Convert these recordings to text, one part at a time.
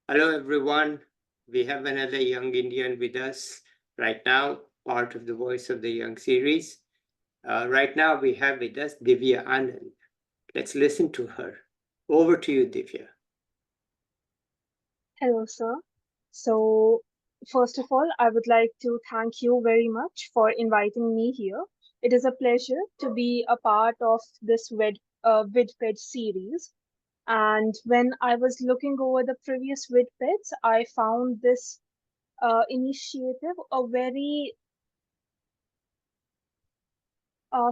Hello, everyone. We have another young Indian with us right now, part of the Voice of the Young series. Right now, we have with us Divya Anand. Let's listen to her. Over to you, Divya. Hello, sir. So, first of all, I would like to thank you very much for inviting me here. It is a pleasure to be a part of this Vidped series. And when I was looking over the previous Vidpeds, I found this initiative a very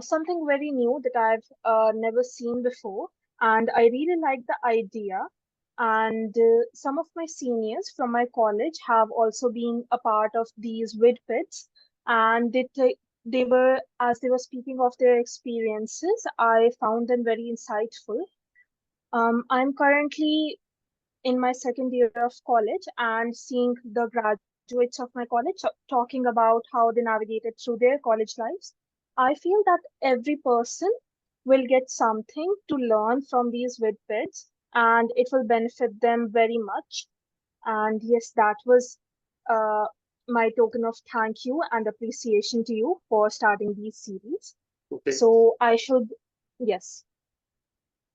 something very new that I've never seen before, and I really like the idea. And some of my seniors from my college have also been a part of these vidpits, and they were, as they were speaking of their experiences, I found them very insightful. I'm currently in my second year of college and seeing the graduates of my college talking about how they navigated through their college lives. I feel that every person will get something to learn from these vidbits and it will benefit them very much. And yes, that was uh, my token of thank you and appreciation to you for starting these series. Okay. So I should, yes.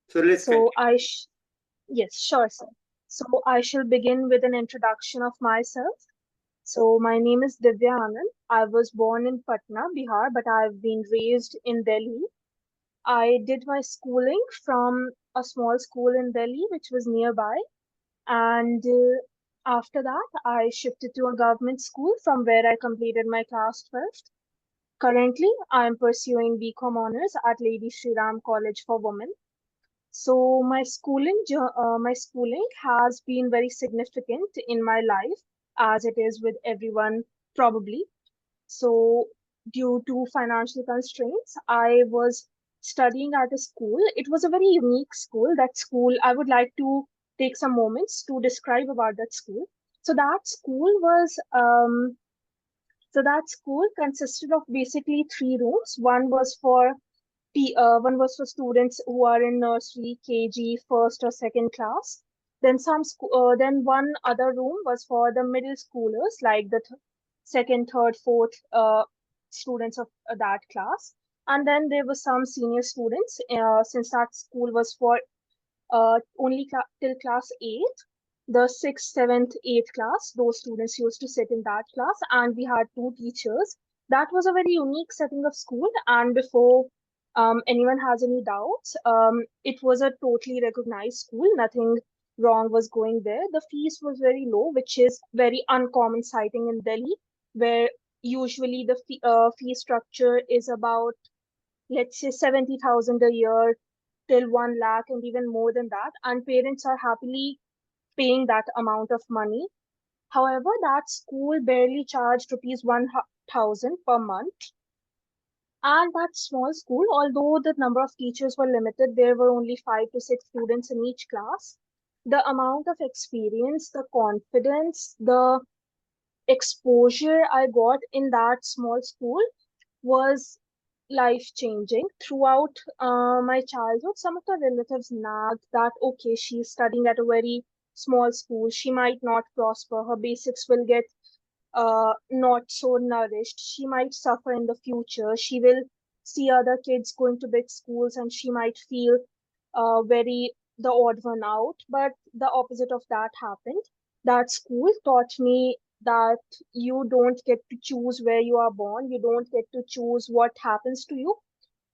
So let's So continue. yes, sure, sir. So I shall begin with an introduction of myself. So my name is Divya Anand. I was born in Patna, Bihar, but I've been raised in Delhi. I did my schooling from a small school in Delhi, which was nearby. And after that, I shifted to a government school from where I completed my class 12th. Currently, I am pursuing BCom honors at Lady Shri Ram College for Women. So my schooling has been very significant in my life, as it is with everyone probably. So due to financial constraints, I was studying at a school. It was a very unique school. That school, I would like to take some moments to describe about that school. So that school was that school consisted of basically three rooms. One was for students who are in nursery, KG, first or second class. Then one other room was for the middle schoolers, like the second, third, fourth students of that class. And then there were some senior students, since that school was for only till class 8. The sixth, seventh, eighth class, those students used to sit in that class, and we had two teachers. That was a very unique setting of school. And before anyone has any doubts, it was a totally recognized school. Nothing wrong was going there. The fees was very low, which is very uncommon sighting in Delhi, where usually the fee structure is about, let's say, 70,000 a year till 1 lakh and even more than that, and parents are happily paying that amount of money. However, that school barely charged rupees 1,000 per month. And that small school, although the number of teachers were limited, there were only 5 to 6 students in each class. The amount of experience, the confidence, the exposure I got in that small school was life changing. Throughout my childhood, some of the relatives nagged that, okay, she's studying at a very small school, she might not prosper, her basics will get not so nourished, she might suffer in the future, she will see other kids going to big schools and she might feel very the odd one out. But the opposite of that happened. That school taught me that you don't get to choose where you are born, you don't get to choose what happens to you.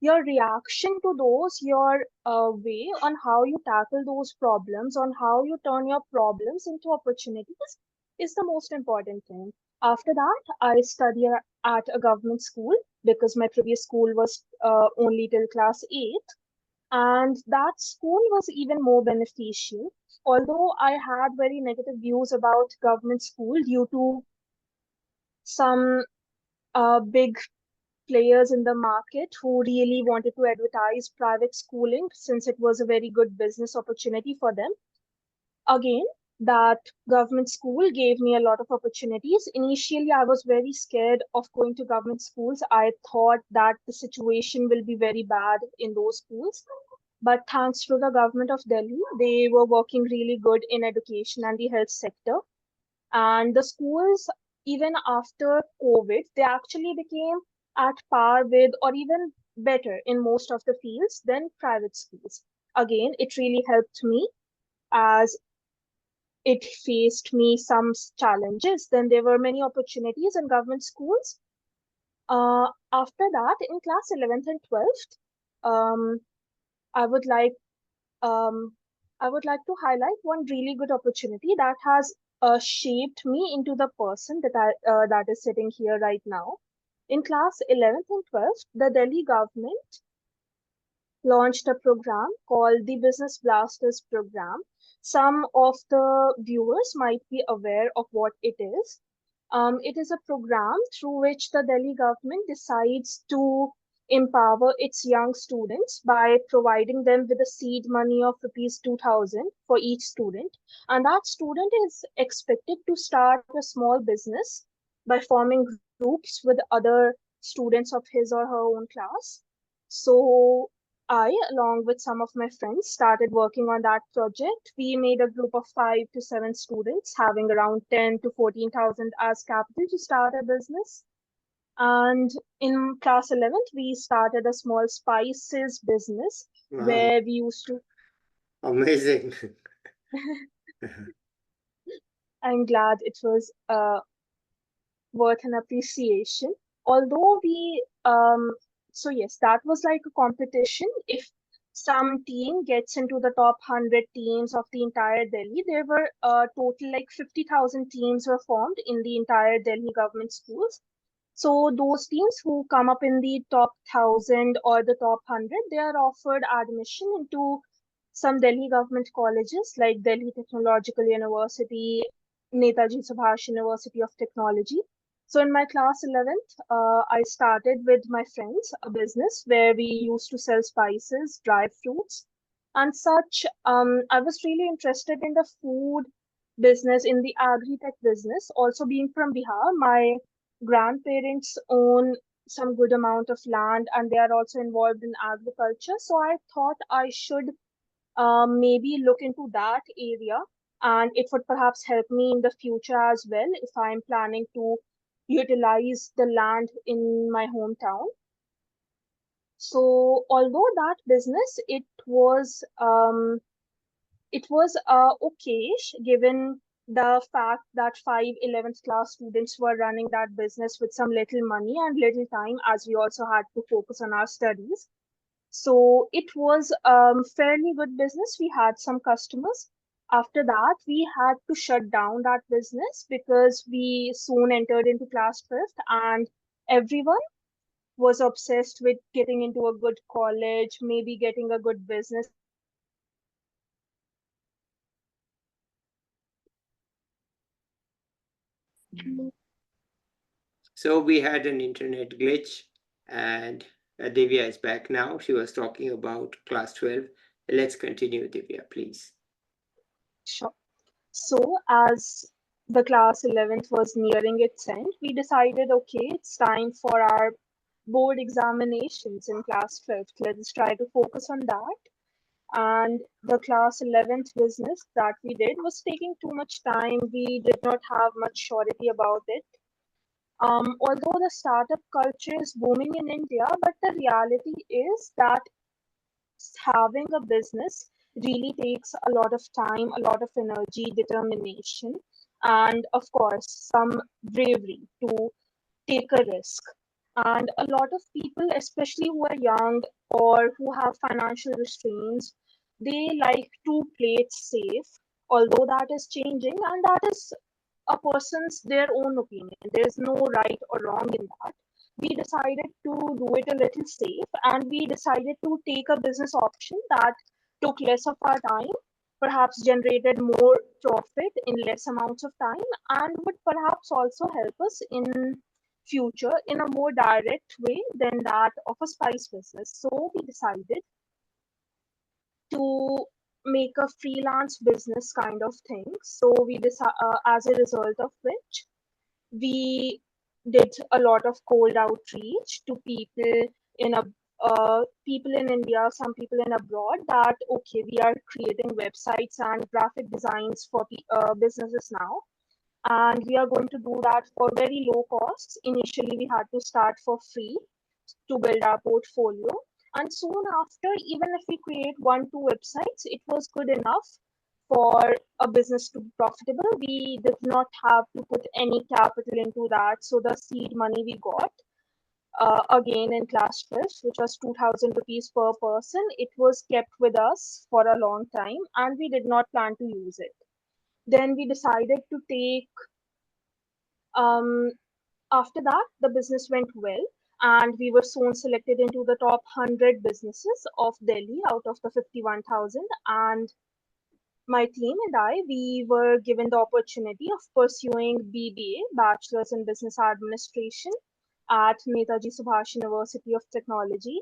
Your reaction to those, your way on how you tackle those problems, on how you turn your problems into opportunities is the most important thing. After that, I studied at a government school because my previous school was only till class 8, and that school was even more beneficial. Although I had very negative views about government school due to some big players in the market who really wanted to advertise private schooling since it was a very good business opportunity for them. Again, that government school gave me a lot of opportunities. Initially, I was very scared of going to government schools. I thought that the situation will be very bad in those schools. But thanks to the government of Delhi, they were working really good in education and the health sector. And the schools, even after COVID, they actually became at par with or even better in most of the fields than private schools. Again, it really helped me as it faced me some challenges. Then there were many opportunities in government schools. After that, in class 11th and 12th, um, I would like um, I would like to highlight one really good opportunity that has shaped me into the person that is sitting here right now. In class 11th and 12th, the Delhi government launched a program called the Business Blasters program. Some of the viewers might be aware of what it is. It is a program through which the Delhi government decides to empower its young students by providing them with a seed money of rupees 2000 for each student. And that student is expected to start a small business by forming groups with other students of his or her own class. So I, along with some of my friends, started working on that project. We made a group of 5 to 7 students having around 10 to 14,000 as capital to start a business. And in class 11th, we started a small spices business Wow, where we used to. amazing. I'm glad it was worth an appreciation. Although so yes, that was like a competition. If some team gets into the top 100 teams of the entire Delhi, there were total like 50,000 teams were formed in the entire Delhi government schools. So those teams who come up in the top 1,000 or the top 100, they are offered admission into some Delhi government colleges like Delhi Technological University, Netaji Subhash University of Technology. So in my class 11th, I started with my friends a business where we used to sell spices, dry fruits, and such. I was really interested in the food business, in the agri-tech business. Also being from Bihar, my grandparents own some good amount of land and they are also involved in agriculture. So I thought I should maybe look into that area and it would perhaps help me in the future as well if I'm planning to utilize the land in my hometown. So although that business it was okay given the fact that 5 11th class students were running that business with some little money and little time as we also had to focus on our studies. So it was fairly good business. We had some customers. After that, we had to shut down that business because we soon entered into class 12th and everyone was obsessed with getting into a good college, maybe getting a good business, and we decided to shut down that business. So we had an internet glitch, and Divya is back now. She was talking about class 12. Let's continue, Divya, please. Sure. So, as the class 11th was nearing its end, we decided okay, it's time for our board examinations in class 12th. Let's try to focus on that. And the class 11th business that we did was taking too much time. We did not have much surety about it. Although the startup culture is booming in India, but the reality is that having a business really takes a lot of time, a lot of energy, determination, and of course, some bravery to take a risk. And a lot of people, especially who are young or who have financial restraints, they like to play it safe, although that is changing, and that is a person's their own opinion. There's no right or wrong in that. We decided to do it a little safe and we decided to take a business option that took less of our time, perhaps generated more profit in less amounts of time, and would perhaps also help us in future in a more direct way than that of a spice business. So we decided to make a freelance business kind of thing. So as a result of which we did a lot of cold outreach to people in a people in India, some people in abroad, that okay, we are creating websites and graphic designs for businesses now, and we are going to do that for very low costs. Initially, we had to start for free to build our portfolio, and soon after, even if we create 1, 2 websites, it was good enough for a business to be profitable. We did not have to put any capital into that, so the seed money we got again in class 12th, which was 2000 rupees per person, it was kept with us for a long time and we did not plan to use it. Then we decided to take, um, after that, the business went well and we were soon selected into the top 100 businesses of Delhi out of the 51,000. And my team and I, we were given the opportunity of pursuing BBA, Bachelor's in Business Administration, at Netaji Subhash University of Technology.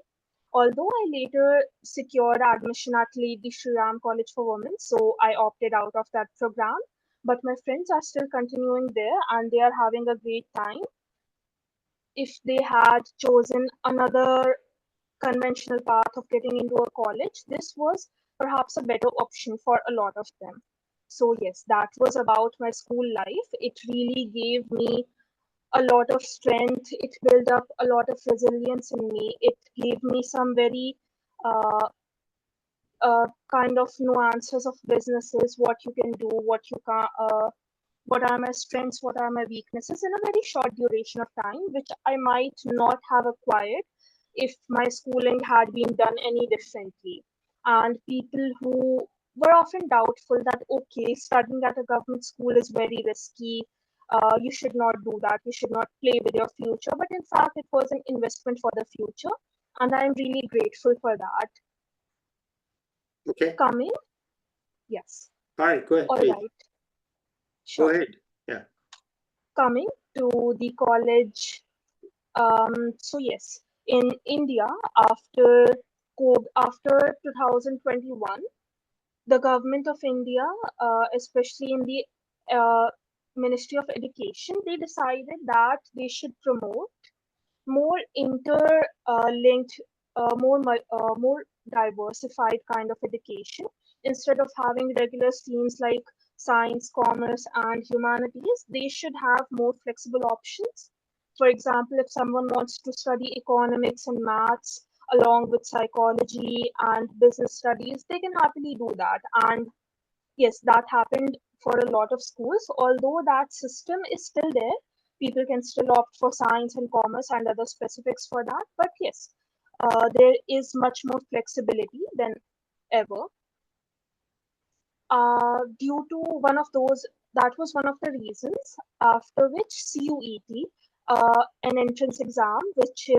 Although I later secured admission at Lady Shri Ram College for Women, so I opted out of that program. But my friends are still continuing there and they are having a great time. If they had chosen another conventional path of getting into a college, this was perhaps a better option for a lot of them. So, yes, that was about my school life. It really gave me a lot of strength. It built up a lot of resilience in me. It gave me some very uh, kind of nuances of businesses, what you can do, what you can't, what are my strengths, what are my weaknesses in a very short duration of time, which I might not have acquired if my schooling had been done any differently. And people who were often doubtful that, okay, studying at a government school is very risky. You should not do that. You should not play with your future. But in fact, it was an investment for the future. And I'm really grateful for that. Okay. Coming, yes. All right, go ahead, All please. right. Go Sure. ahead. Yeah. Coming to the college. So yes, in India, after after 2021, the government of India, especially in the uh, Ministry of Education, they decided that they should promote more interlinked, more diversified kind of education instead of having regular streams like science, commerce, and humanities. They should have more flexible options. For example, if someone wants to study economics and maths along with psychology and business studies, they can happily do that. And yes, that happened for a lot of schools. Although that system is still there, people can still opt for science and commerce and other specifics for that. But yes, there is much more flexibility than ever. Due to one of those, that was one of the reasons after which CUET, an entrance exam, which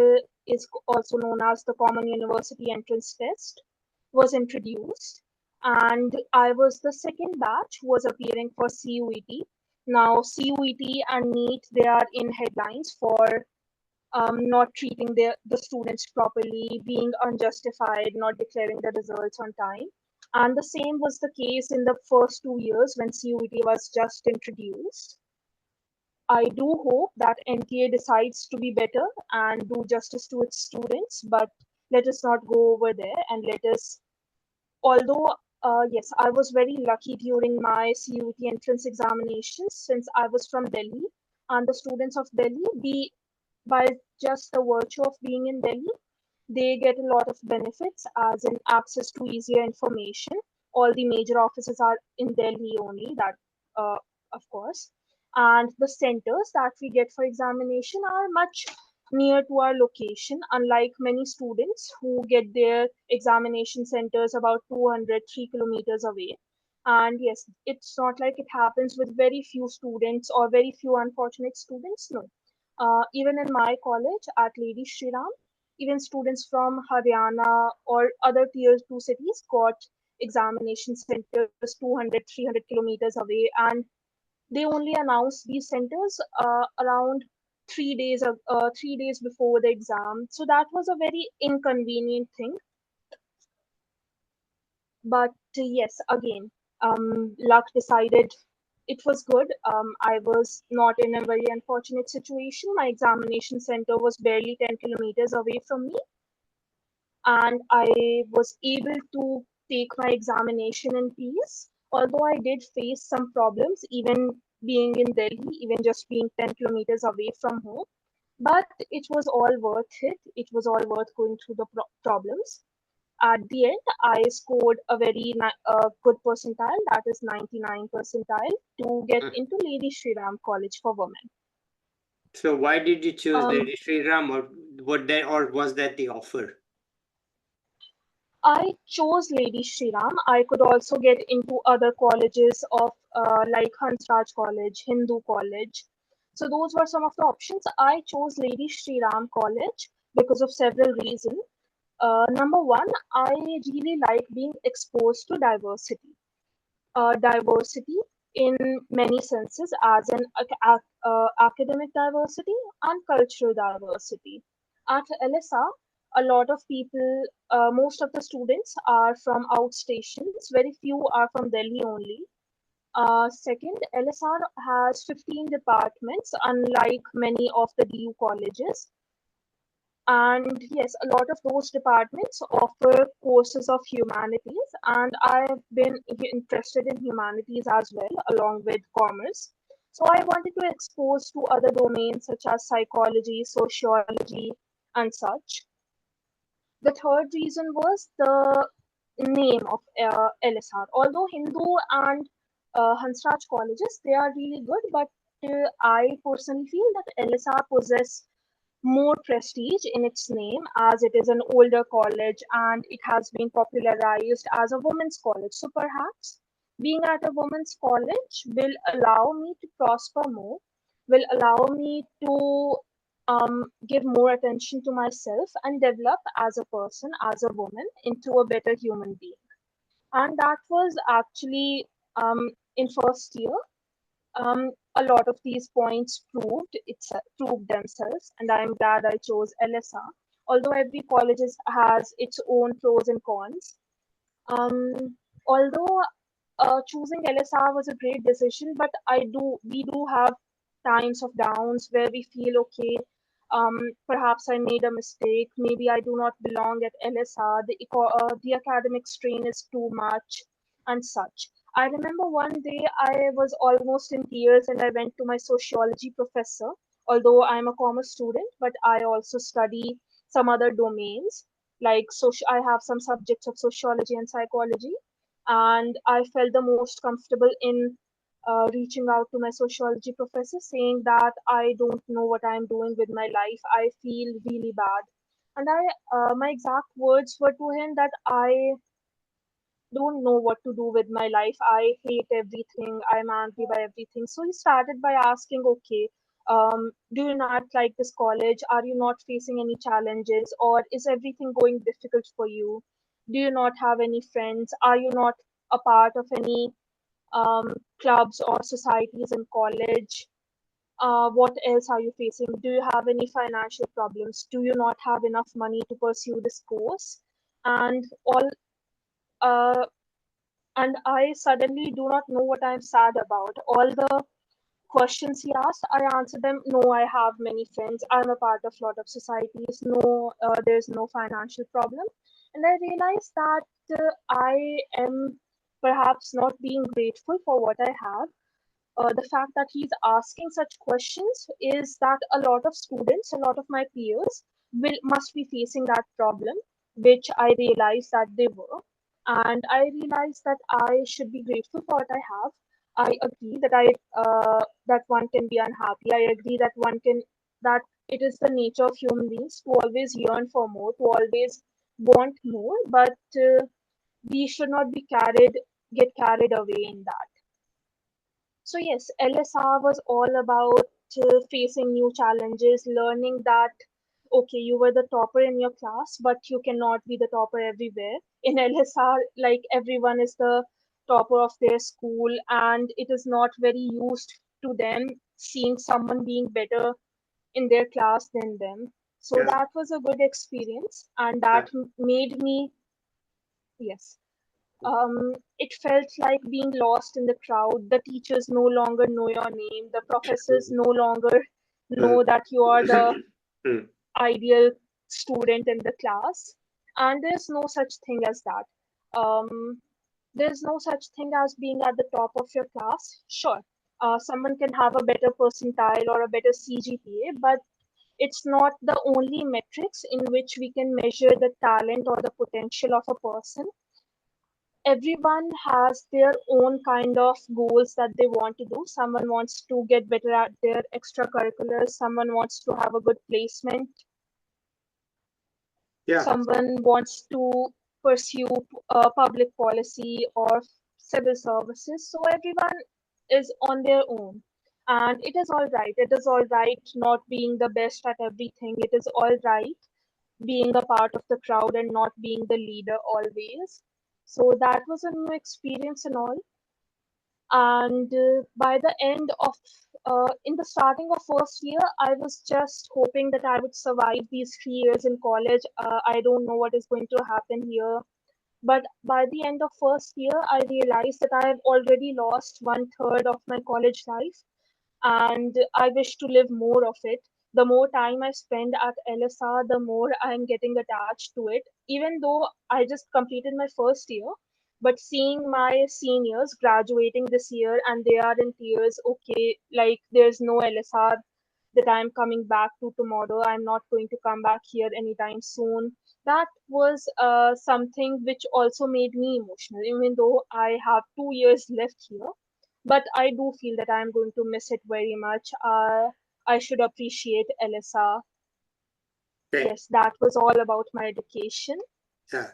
is also known as the Common University Entrance Test, was introduced. And I was the second batch who was appearing for CUET. Now, CUET and NEET, they are in headlines for not treating the students properly, being unjustified, not declaring the results on time. And the same was the case in the first 2 years when CUET was just introduced. I do hope that NTA decides to be better and do justice to its students, but let us not go over there and let us, although yes, I was very lucky during my CUET entrance examinations since I was from Delhi, and the students of Delhi, by just the virtue of being in Delhi, they get a lot of benefits, as in access to easier information. All the major offices are in Delhi only, that of course. And the centers that we get for examination are much near to our location, unlike many students who get their examination centers about 200, 3 kilometers away. And yes, it's not like it happens with very few students or very few unfortunate students. No. Even in my college at Lady Shri Ram, even students from Haryana or other tier 2 cities got examination centers 200, 300 kilometers away, and they only announced these centers around 3 days 3 days before the exam. So that was a very inconvenient thing. But yes, again, luck decided it was good. I was not in a very unfortunate situation. My examination center was barely 10 kilometers away from me. and I was able to take my examination in peace. Although I did face some problems, even being in Delhi, even just being 10 kilometers away from home, but it was all worth it. It was all worth going through the problems. At the end, I scored a very good percentile, that is 99 percentile, to get Mm. into Lady Shri Ram College for women. So why did you choose Um, Lady Shri Ram, or was that the offer? I chose Lady Shri Ram. I could also get into other colleges of like Hansraj College, Hindu College. So those were some of the options. I chose Lady Shri Ram College because of several reasons. Number one, I really like being exposed to diversity. Diversity in many senses, as in academic diversity and cultural diversity. At LSR, a lot of people, most of the students are from outstations, very few are from Delhi only. Second, LSR has 15 departments, unlike many of the DU colleges. And yes, a lot of those departments offer courses of humanities, and I've been interested in humanities as well, along with commerce. So I wanted to expose to other domains such as psychology, sociology, and such. The third reason was the name of LSR. Although Hindu and Hansraj colleges, they are really good, but I personally feel that LSR possess more prestige in its name as it is an older college and it has been popularized as a women's college. So perhaps being at a women's college will allow me to prosper more, will allow me to give more attention to myself and develop as a person, as a woman, into a better human being. And that was actually in first year a lot of these points proved themselves, and I'm glad I chose LSR. Although every college has its own pros and cons. Although choosing LSR was a great decision, but we do have times of downs where we feel okay. Perhaps I made a mistake. Maybe I do not belong at LSR. The academic strain is too much, and such. I remember one day I was almost in tears and I went to my sociology professor. Although I'm a commerce student, but I also study some other domains like I have some subjects of sociology and psychology, and I felt the most comfortable in reaching out to my sociology professor saying that I don't know what I'm doing with my life. I feel really bad. And my exact words were to him that I don't know what to do with my life. I hate everything. I'm angry by everything. So he started by asking, okay, do you not like this college? Are you not facing any challenges? Or is everything going difficult for you? Do you not have any friends? Are you not a part of any clubs or societies in college? What else are you facing? Do you have any financial problems? Do you not have enough money to pursue this course? And all uh, and I suddenly do not know what I'm sad about. All the questions he asked, I answered them. No, I have many friends. I'm a part of a lot of societies. No, there's no financial problem. And I realized that I am perhaps not being grateful for what I have. The fact that he's asking such questions is that a lot of students, a lot of my peers will must be facing that problem, which I realized that they were. And I realized that I should be grateful for what I have. I agree that that one can be unhappy. I agree that one can that it is the nature of human beings to always yearn for more, to always want more, but we should not get carried away in that. So yes, LSR was all about facing new challenges, learning that okay, you were the topper in your class, but you cannot be the topper everywhere. In LSR, like everyone is the topper of their school, and it is not very used to them seeing someone being better in their class than them. So Yeah. that was a good experience, and that Yeah. made me, yes, it felt like being lost in the crowd. The teachers no longer know your name. The professors no longer know that you are the Mm. ideal student in the class. And there's no such thing as that. Um, there's no such thing as being at the top of your class. Sure, someone can have a better percentile or a better CGPA, but it's not the only metrics in which we can measure the talent or the potential of a person. Everyone has their own kind of goals that they want to do. Someone wants to get better at their extracurriculars, someone wants to have a good placement, Yeah, someone wants to pursue public policy or civil services. So everyone is on their own. And it is all right. It is all right not being the best at everything. It is all right being a part of the crowd and not being the leader always. So that was a new experience and all. And by the end of in the starting of first year, I was just hoping that I would survive these 3 years in college. I don't know what is going to happen here, but by the end of first year, I realized that I have already lost one third of my college life, and I wish to live more of it. The more time I spend at LSR, the more I'm getting attached to it. Even though I just completed my first year, but seeing my seniors graduating this year and they are in tears, okay, like there's no LSR that I'm coming back to tomorrow. I'm not going to come back here anytime soon. That was something which also made me emotional, even though I have 2 years left here. But I do feel that I'm going to miss it very much. I should appreciate LSR. okay. Yes, that was all about my education. Yeah.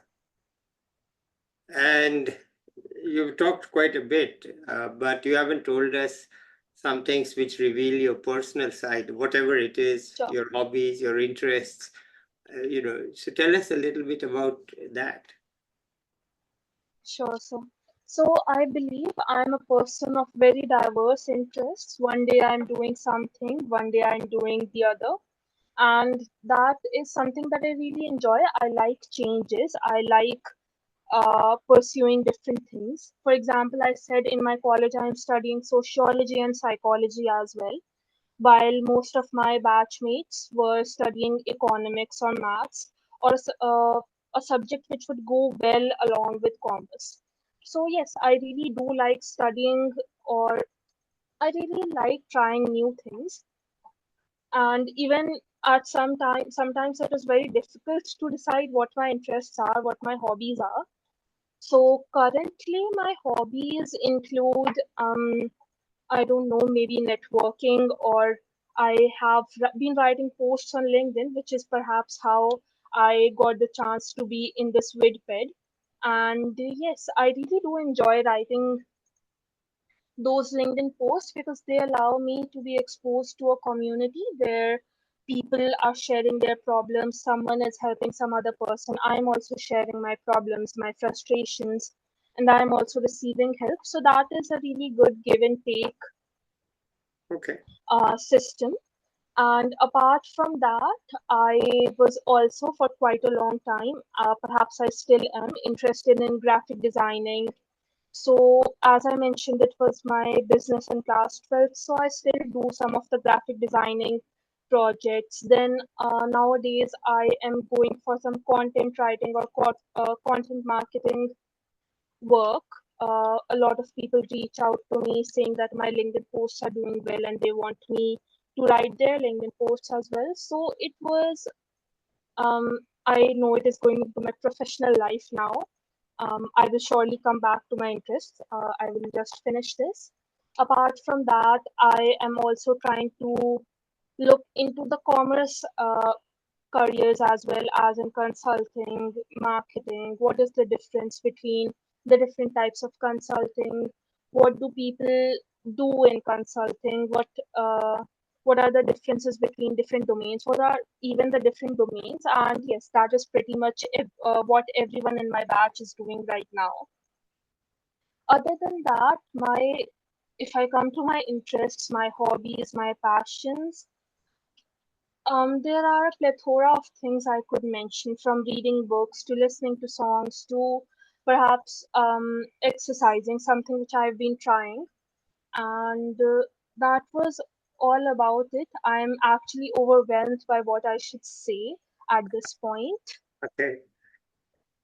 And you've talked quite a bit, but you haven't told us some things which reveal your personal side, whatever it is, Sure, your hobbies, your interests, So tell us a little bit about that. sure, sir. So I believe I'm a person of very diverse interests. One day I'm doing something, one day I'm doing the other. And that is something that I really enjoy. I like changes. I like pursuing different things. For example, I said in my college I'm studying sociology and psychology as well, while most of my batchmates were studying economics or maths or a subject which would go well along with commerce. So, yes, I really do like studying, or I really like trying new things. And even at some time, sometimes it is very difficult to decide what my interests are, what my hobbies are. So currently, my hobbies include, I don't know, maybe networking, or I have been writing posts on LinkedIn, which is perhaps how I got the chance to be in this Vidped. And yes, I really do enjoy writing those LinkedIn posts because they allow me to be exposed to a community where people are sharing their problems, someone is helping some other person. I'm also sharing my problems, my frustrations, and I'm also receiving help. So that is a really good give and take Okay. system. And apart from that, I was also for quite a long time, perhaps I still am, interested in graphic designing. So, as I mentioned, it was my business in class 12th, so I still do some of the graphic designing projects. Then, nowadays, I am going for some content writing or content marketing work. A lot of people reach out to me saying that my LinkedIn posts are doing well and they want me to write their LinkedIn posts as well. So, it was, I know it is going into my professional life now. I will surely come back to my interests. I will just finish this. Apart from that, I am also trying to look into the commerce careers as well, as in consulting, marketing. What is the difference between the different types of consulting? What do people do in consulting? What are the differences between different domains? What are even the different domains? And yes, that is pretty much what everyone in my batch is doing right now. Other than that, my if I come to my interests, my hobbies, my passions, there are a plethora of things I could mention, from reading books to listening to songs to perhaps exercising, something which I've been trying. And that was all about it. I'm actually overwhelmed by what I should say at this point. Okay.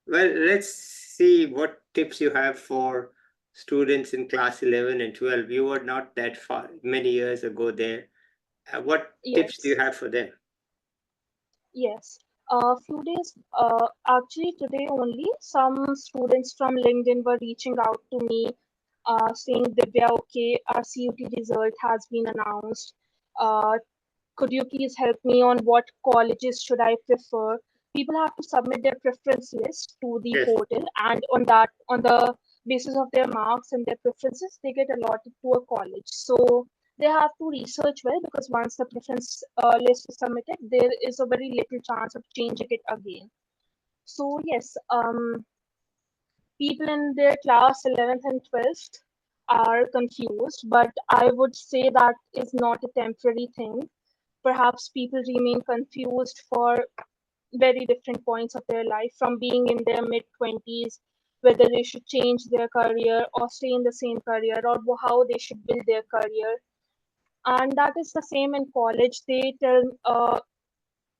Well, let's see what tips you have for students in class 11 and 12. You were not that far, many years ago there. What tips do you Yes, have for them? yes. A few days, actually today only, some students from LinkedIn were reaching out to me, saying, Divya, okay, our CUT result has been announced. Uh, could you please help me on what colleges should I prefer? People have to submit their preference list to the Yes. portal, and on that, on the basis of their marks and their preferences, they get allotted to a college. So they have to research well, because once the preference list is submitted, there is a very little chance of changing it again. So yes, people in their class 11th and 12th are confused, but I would say that is not a temporary thing. Perhaps people remain confused for very different points of their life, from being in their mid 20s, whether they should change their career or stay in the same career, or how they should build their career. And that is the same in college. They tell,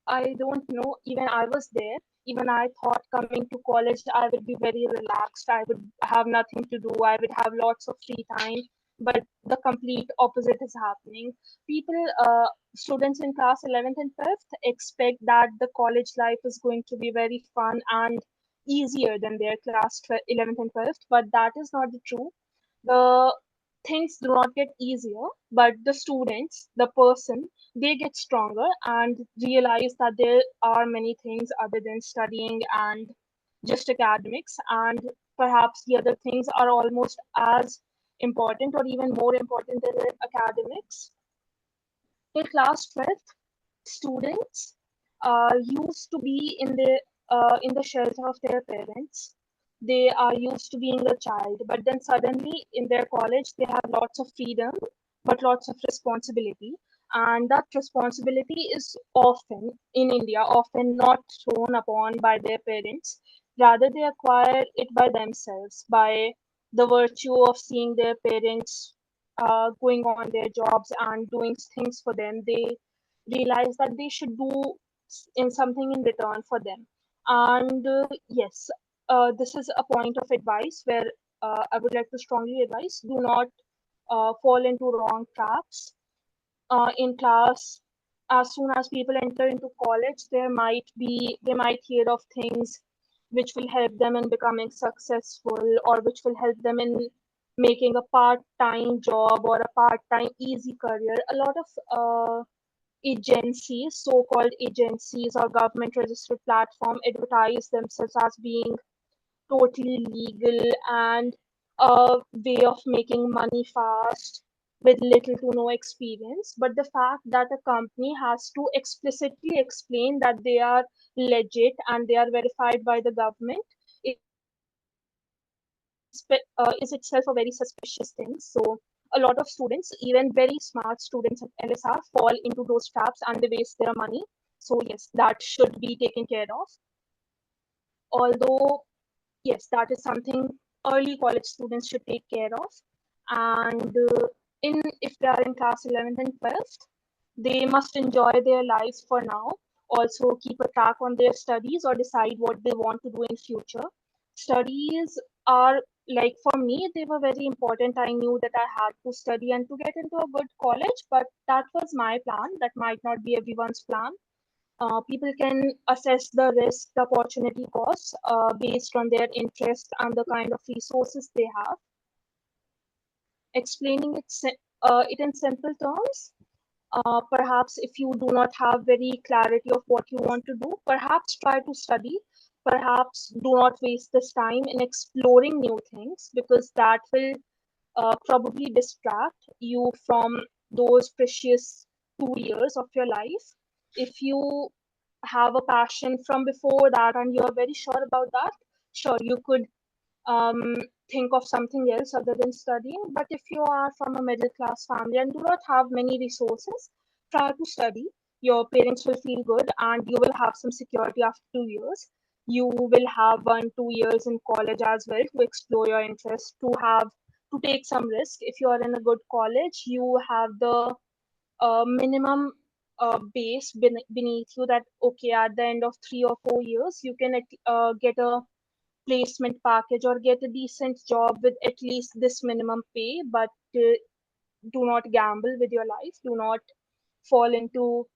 I don't know, even I was there. Even I thought coming to college, I would be very relaxed. I would have nothing to do. I would have lots of free time. But the complete opposite is happening. People, students in class 11th and 12th expect that the college life is going to be very fun and easier than their class 11th and 12th. But that is not the true. The things do not get easier, but the students, the person, they get stronger and realize that there are many things other than studying and just academics, and perhaps the other things are almost as important or even more important than the academics. In class 12th, students used to be in the shelter of their parents. They are used to being a child, but then suddenly in their college they have lots of freedom, but lots of responsibility. And that responsibility is often in India often not thrown upon by their parents. Rather, they acquire it by themselves, by the virtue of seeing their parents going on their jobs and doing things for them. They realize that they should do in something in return for them. And yes, this is a point of advice where I would like to strongly advise: do not fall into wrong traps. In class, as soon as people enter into college, they might hear of things which will help them in becoming successful, or which will help them in making a part-time job or a part-time easy career. A lot of agencies, so-called agencies or government registered platform, advertise themselves as being totally legal and a way of making money fast with little to no experience. But the fact that a company has to explicitly explain that they are legit and they are verified by the government is itself a very suspicious thing. So a lot of students, even very smart students at LSR, fall into those traps and they waste their money. So yes, that should be taken care of. Although yes, that is something early college students should take care of. And in if they are in class 11th and 12th, they must enjoy their lives for now. Also keep a track on their studies or decide what they want to do in future. Studies are, like, for me, they were very important. I knew that I had to study and to get into a good college, but that was my plan. That might not be everyone's plan. People can assess the risk, the opportunity costs based on their interest and the kind of resources they have. Explaining it in simple terms, perhaps if you do not have very clarity of what you want to do, perhaps try to study. Perhaps do not waste this time in exploring new things, because that will probably distract you from those precious 2 years of your life. If you have a passion from before that and you're very sure about that, sure, you could um, think of something else other than studying. But if you are from a middle class family and do not have many resources, try to study. Your parents will feel good and you will have some security after 2 years. You will have 1 2 years in college as well to explore your interests, to take some risk. If you are in a good college, you have the minimum base beneath you, that okay, at the end of 3 or 4 years you can get a placement package or get a decent job with at least this minimum pay, but do not gamble with your life. Do not fall into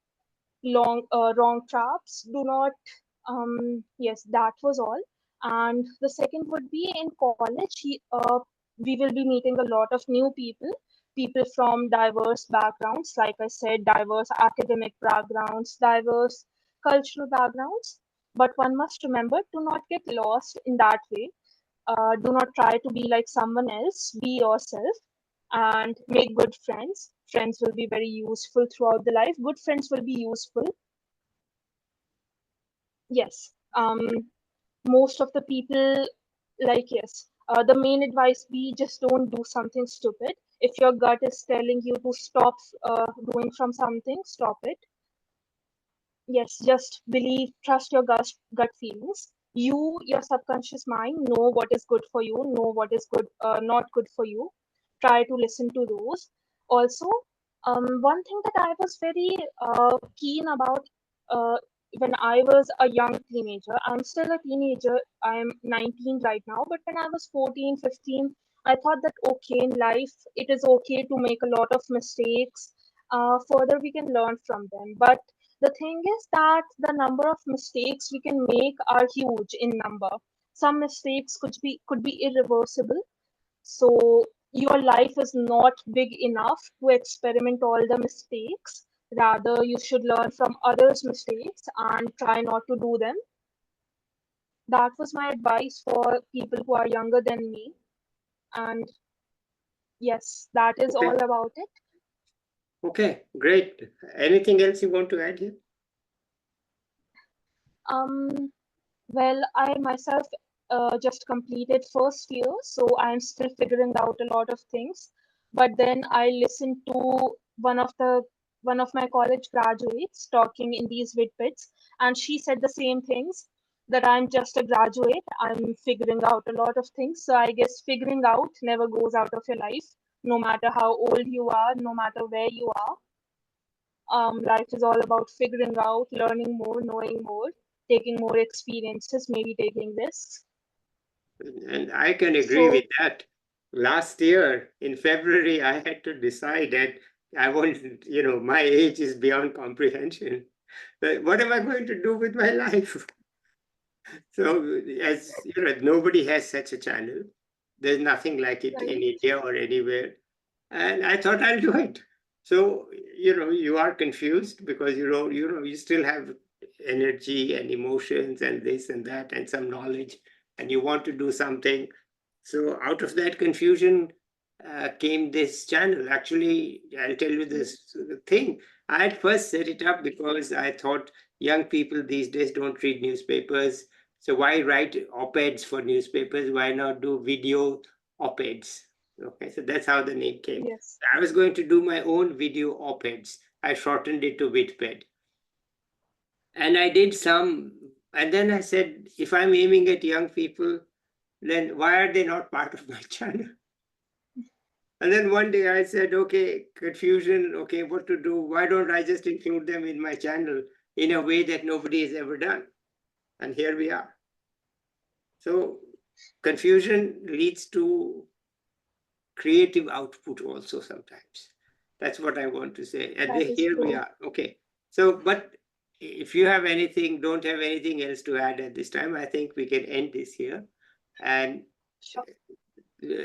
wrong traps. Do not yes, that was all. And the second would be in college, we will be meeting a lot of new people from diverse backgrounds, like I said, diverse academic backgrounds, diverse cultural backgrounds. But one must remember to not get lost in that way. Do not try to be like someone else. Be yourself and make good friends. Friends will be very useful throughout the life. Good friends will be useful. Yes. Most of the people, like, yes. The main advice be just don't do something stupid. If your gut is telling you to stop doing from something, stop it. Yes, just believe, trust your gut feelings. Your subconscious mind, know what is good for you, know what is good, not good for you. Try to listen to those. Also, one thing that I was very keen about uh, when I was a young teenager, I'm still a teenager, I'm 19 right now, but when I was 14, 15, I thought that okay, in life, it is okay to make a lot of mistakes. Further, we can learn from them. But the thing is that the number of mistakes we can make are huge in number. Some mistakes could be irreversible. So your life is not big enough to experiment all the mistakes. Rather, you should learn from others' mistakes and try not to do them. That was my advice for people who are younger than me. And yes, that is all Okay. about it. Okay, great. Anything else you want to add here? Um, Well, I myself just completed first year, so I'm still figuring out a lot of things. But then I listened to one of the one of my college graduates talking in these Vidpeds, and she said the same things that I'm just a graduate. I'm figuring out a lot of things. So I guess figuring out never goes out of your life, no matter how old you are, no matter where you are. Life is all about figuring out, learning more, knowing more, taking more experiences, maybe taking risks. And I can agree with So, that. Last year in February, I had to decide that I want, my age is beyond comprehension. But what am I going to do with my life? So, as you know, nobody has such a channel. There's nothing like it in right, India or anywhere. And I thought I'll do it. So, you are confused because you still have energy and emotions and this and that and some knowledge, and you want to do something. So out of that confusion came this channel. Actually, I'll tell you this thing. I had first set it up because I thought young people these days don't read newspapers. So why write op-eds for newspapers? Why not do video op-eds? Okay, so that's how the name came. yes, I was going to do my own video op-eds. I shortened it to Vidped. And I did some, and then I said, if I'm aiming at young people, then why are they not part of my channel? And then one day I said, okay, confusion, okay, what to do? Why don't I just include them in my channel in a way that nobody has ever done? And here we are. So confusion leads to creative output also sometimes. That's what I want to say. And that is here we true. are. Okay. So, but if you have anything, don't have anything else to add at this time, I think we can end this here and Sure.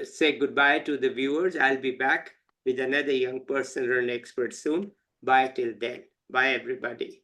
say goodbye to the viewers. I'll be back with another young person or an expert soon. Bye till then. Bye, everybody.